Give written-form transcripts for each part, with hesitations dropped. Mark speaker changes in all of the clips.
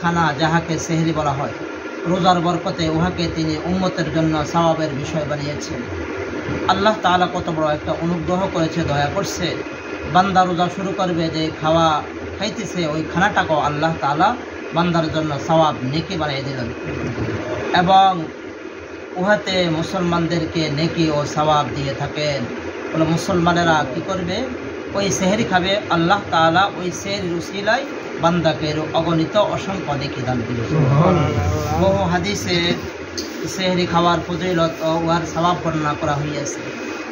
Speaker 1: খানা যাহাকে সেহরি বলা হয়, রোজার বরকতে উহাকে তিনি উম্মতের জন্য সওয়াবের বিষয় বানিয়েছেন। আল্লাহ তাআলা কত বড় একটা অনুগ্রহ করেছে, দয়া করছে। বান্দা রোজা শুরু করবে, যে খাওয়া খাইতেছে ওই খানাটাকেও আল্লাহ তাআলা বান্দার জন্য সওয়াব নেকি বানিয়ে দিলেন, এবং উহাতে মুসলমানদেরকে নেকি ও সওয়াব দিয়ে থাকেন। বলে মুসলমানেরা কি করবে? ওই সেহরি খাবে, আল্লাহ তাআলা ওই সেহরির উসিলায় বান্দাকে অগণিত অসংখ্য নেকি দান দিবে। বহু হাদিসে সেহরি খাওয়ার ফজিলত ও উহার সওয়াব বর্ণনা করা হইয়াছে।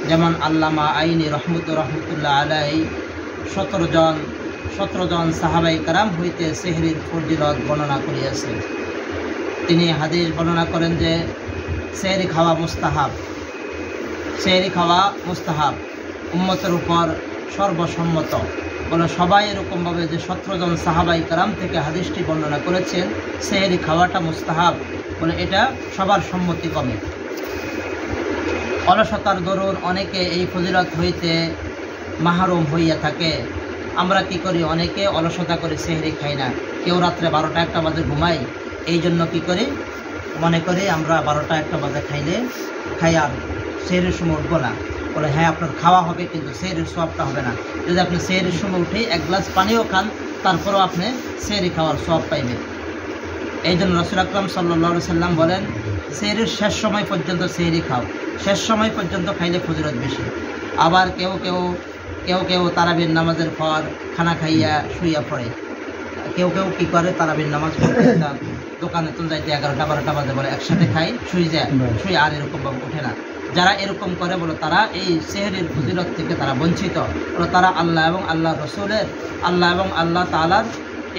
Speaker 1: যেমন আল্লামা আইনি রহমতুল্লাহ আলাইহি 17 জন সাহাবাই কারাম হইতে সেহরির ফজিলত বর্ণনা করিয়াছে। তিনি হাদিস বর্ণনা করেন যে সেহরি খাওয়া মুস্তাহাব, সেহরি খাওয়া মুস্তাহাব, উম্মতের উপর সর্বসম্মত। বলে সবাই এরকমভাবে যে 17 জন সাহাবাই কারাম থেকে হাদিসটি বর্ণনা করেছেন সেহরি খাওয়াটা মুস্তাহাব, বলে এটা সবার সম্মতি কমে। অলসতার দরুন অনেকে এই ফজিলত হইতে মাহরুম হইয়া থাকে। আমরা কি করি? অনেকে অলসতা করে সেহরি খাই না। কেউ রাত্রে 12টা-1টা বাজে ঘুমাই, এই জন্য কি করি? মনে করি আমরা 12টা-1টা বাজে খাই আর সেহরির সময় উঠবো না। বলে হ্যাঁ, আপনার খাওয়া হবে কিন্তু সেহরির সওয়াবটা হবে না। যদি আপনি সেহরির সময় উঠে 1 গ্লাস পানিও খান, তারপরেও আপনি সেহরি খাওয়ার সওয়াব পাইবেন। এই জন্য রাসূল আকরাম সাল্লাল্লাহু আলাইহি সাল্লাম বলেন, সেহরির শেষ সময় পর্যন্ত সেহরি খাও, শেষ সময় পর্যন্ত খাইলে ফজিলত বেশি। আবার কেউ তারাবির নামাজের পর খানা খাইয়া শুইয়া পড়ে। কেউ কি করে? তারাবির নামাজ পড়তে দোকানে তো যাইতে 11টা-12টা বাজে, বলে একসাথে খাই, শুয়ে আর এরকমভাবে ওঠে না। যারা এরকম করে বলে তারা এই সেহরির ফজিলত থেকে তারা বঞ্চিত। বলে তারা আল্লাহ এবং আল্লাহ রসুলের, আল্লাহ এবং আল্লাহ তাআলার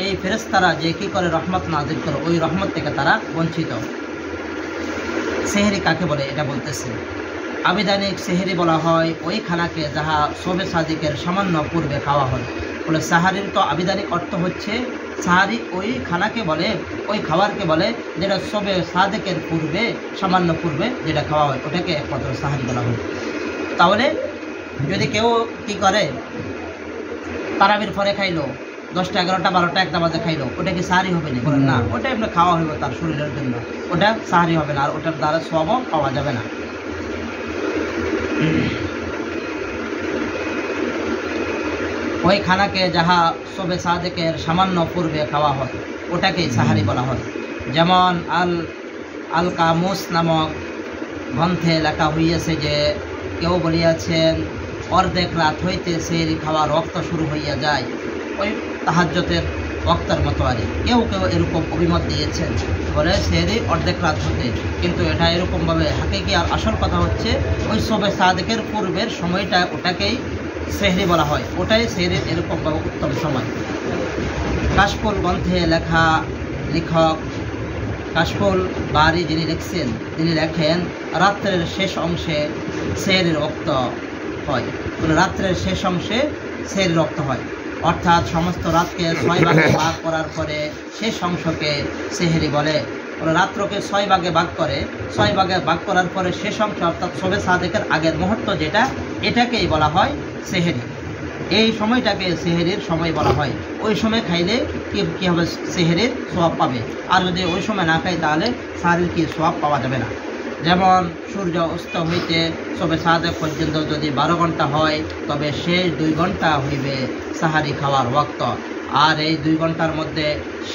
Speaker 1: এই ফেরেশতারা যে কি করে রহমত নাজিল করে, ওই রহমত থেকে তারা বঞ্চিত। সেহরি কাকে বলে এটা বলতেছে। আবিধানিক সেহরি বলা হয় ওই খানাকে যাহা শবে সাদিকের সামান্য পূর্বে খাওয়া হয়। বলে সাহারির তো আবিধানিক অর্থ হচ্ছে, সাহারি ওই খানাকে বলে, ওই খাবারকে বলে যেটা শবে সাদিকের পূর্বে, সামান্য পূর্বে যেটা খাওয়া হয়, ওটাকে একমাত্র সাহারি বলা হয়। তাহলে যদি কেউ কি করে তারাবির পরে খাইলো, 10টা, 11টা, 12টা-1টা বাজে খাইলো, ওটা কি সাহারি হবে না? বলেন না, ওটা এমনি খাওয়া হইব তার শরীরের জন্য, ওটা সাহারি হবে না, আর ওটার দ্বারা সওয়াবও পাওয়া যাবে না। ওই খানাকে যাহা শবে সাদিকের সামান্য পূর্বে খাওয়া হয় ওটাকেই সাহারি বলা হয়। যেমন আল কামুস নামক গ্রন্থে লেখা হইয়াছে যে কেউ বলিয়াছেন অর্ধেক রাত হইতে সেহরি খাওয়ার রক্ত শুরু হইয়া যায়, ওই তাহাজ্জুদের ওয়াক্তের মতো আর কেউ এরকম অভিমত দিয়েছেন। বলে সেহরি অর্ধেক রাত হতে, কিন্তু এটা এরকমভাবে হাকিকি আর আসল কথা হচ্ছে ওই শবে সাদিকের পূর্বের সময়টা, ওটাকেই সেহরি বলা হয়, ওটাই সেহরির এরকমভাবে উত্তম সময়। কাশফুল গ্রন্থে লেখক কাশফুল বারি যিনি লিখছেন, তিনি লেখেন রাত্রের শেষ অংশে সেহরির রক্ত হয়। রাত্রের শেষ অংশে সেহরির রক্ত হয়, অর্থাৎ সমস্ত রাতকে 6 ভাগে ভাগ করার পরে শেষ অংশকে সেহরি বলে। রাত্রকে 6 ভাগে ভাগ করে, 6 ভাগে ভাগ করার পরে শেষ অংশ অর্থাৎ শবে সাদিকের আগের মুহূর্ত যেটা, এটাকেই বলা হয় সেহরি। এই সময়টাকে সেহরির সময় বলা হয়। ওই সময় খাইলে কি হবে? সেহরির সওয়াব পাবে। আর যদি ওই সময় না খাই তাহলে সাহারির কি সওয়াব পাওয়া যাবে না। যেমন সূর্য অস্ত হইতে শবে সাদিক পর্যন্ত যদি 12 ঘন্টা হয়, তবে শেষ 2 ঘন্টা হইবে সাহারি খাওয়ার ওয়াক্ত। আর এই 2 ঘন্টার মধ্যে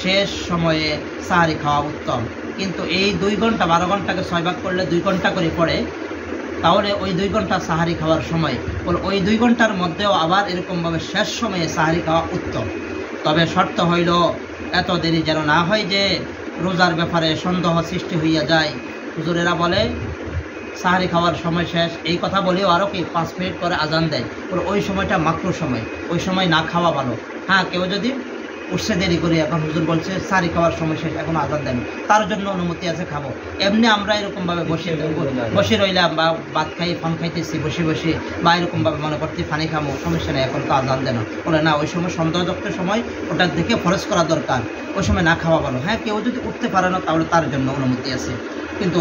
Speaker 1: শেষ সময়ে সাহারি খাওয়া উত্তম। কিন্তু এই 2 ঘন্টা, 12 ঘন্টাকে 6 ভাগ করলে 2 ঘন্টা করে পড়ে, তাহলে ওই 2 ঘন্টা সাহারি খাওয়ার সময়, ওই 2 ঘন্টার মধ্যেও আবার এরকমভাবে শেষ সময়ে সাহারি খাওয়া উত্তম। তবে শর্ত হইল এত দেরি যেন না হয় যে রোজার ব্যাপারে সন্দেহ সৃষ্টি হইয়া যায়। হুজুরেরা বলে সাহারি খাওয়ার সময় শেষ, এই কথা বলেও আরও কি 5 মিনিট পরে আজান দেয়, ওই সময়টা মাকরুহ সময়, ওই সময় না খাওয়া ভালো। হ্যাঁ, কেউ যদি উঠছে দেরি করে, এখন হুজুর বলছে সাহারি খাওয়ার সময় শেষ, এখন আজান দেন, তার জন্য অনুমতি আছে, খাবো। এমনি আমরা এরকমভাবে বসে রইলাম বা ভাত খাই, পান খাইতেছি বসে বা এরকমভাবে মনে করতে পানি খাবো, সমস্যা নেই, এখন তো আজান দেন। বলে না, ওই সময় সন্দেহযুক্ত সময়, ওটা দেখে ফরজ করা দরকার, ওই সময় না খাওয়া ভালো। হ্যাঁ, কেউ যদি উঠতে পারে না তাহলে তার জন্য অনুমতি আছে, কিন্তু